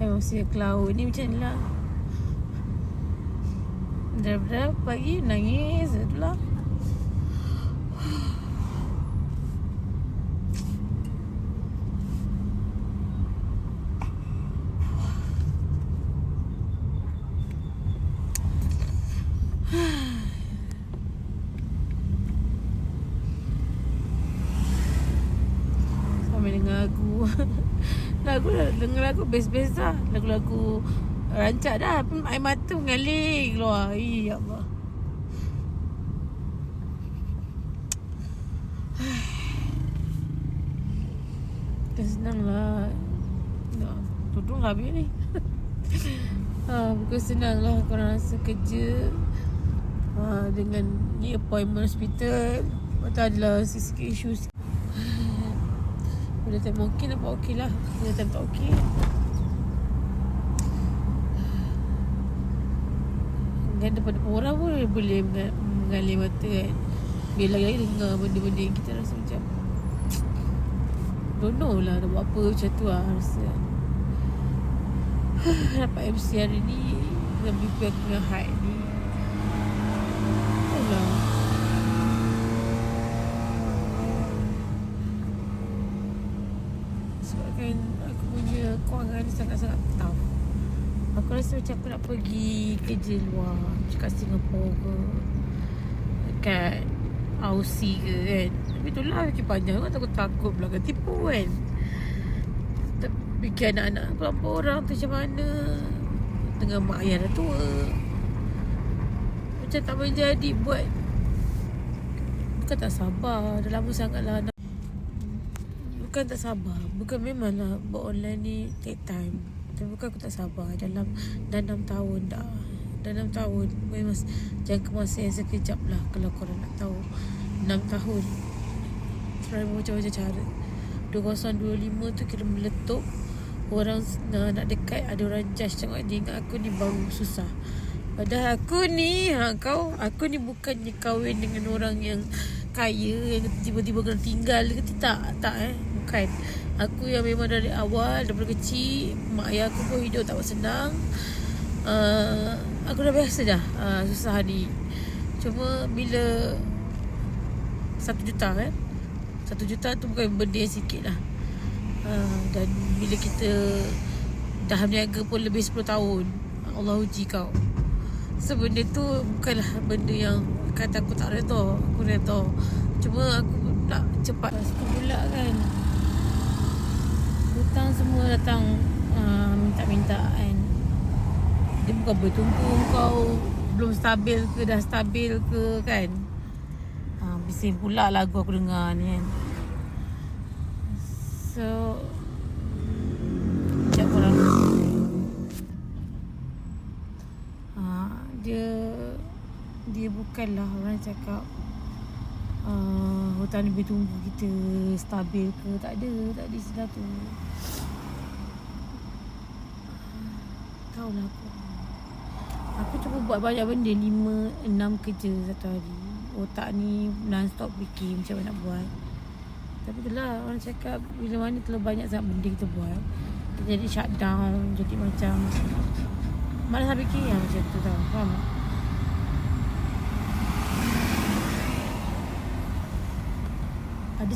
Emosi ke laut ni macam ni lah. Daripada pagi nangis itulah. Sambil dengar lagu. Dengar lagu best-best dah. Lagu-lagu rancak dah. Air mata mengalir keluar. Ya Allah. Bukan senang lah. Tudung habis ni. Bukan senang lah korang rasa kerja dengan ni appointment hospital. Lepas tu adalah sikit isu. Bila time okey nampak okey lah. Bila time tak okey, kan depan orang pun boleh mengalir mata kan. Bila lagi dengar benda-benda yang kita rasa macam don't know lah nak buat apa macam tu lah rasa. Dapat MC hari ni lebih prepare dengan height ni. Alah. Sebabkan aku punya kewangan ni sangat-sangat tough. Aku rasa macam aku nak pergi kerja luar, macam kat Singapura ke, kat Aussie ke kan. Tapi itulah fikir panjang kan, takut pula kan tipu kan. Fikir anak-anak berapa orang tu macam mana, dengan mak ayah dah tua, macam tak menjadi buat. Bukan tak sabar, dah lama sangat lah. Bukan tak sabar, bukan memanglah buat online ni take time. Tapi bukan aku tak sabar. Dah 6 tahun dah. Dah 6 tahun. Memang jangka masa yang sekejap lah kalau korang nak tahu. 6 tahun try macam-macam cara. 2025 tu kira meletup. Orang nak dekat, ada orang judge tengok dia ingat aku ni baru susah. Padahal aku ni aku ni bukannya kahwin dengan orang yang kaya yang tiba-tiba kena tinggal ke tak bukan. Aku yang memang dari awal, daripada kecil mak ayah aku pun hidup tak senang. Aku dah biasa dah susah ni. Cuma bila 1 juta 1 juta tu bukan benda yang sikit lah. Dan bila kita dah berniaga pun lebih 10 tahun, Allah uji kau. So benda tu bukanlah benda yang kata aku tak redha. Aku redha. Cuma aku nak cepat sikit pula kan. Hutang semua datang minta-minta kan. Dia bukan bertumpu kau belum stabil ke dah stabil ke kan. Bising pula lagu aku dengar ni kan. So sekejap korang dia bukanlah orang cakap hutang lebih tunggu kita stabil ke. Tak ada istilah tu. Tahulah aku cuba buat banyak benda, 5-6 kerja satu hari. Otak ni non-stop fikir macam mana nak buat. Tapi itulah orang cakap bila mana terlalu banyak sangat benda kita buat, kita jadi shutdown, jadi macam malas nak fikir yang macam tu tau. Faham tak? Ada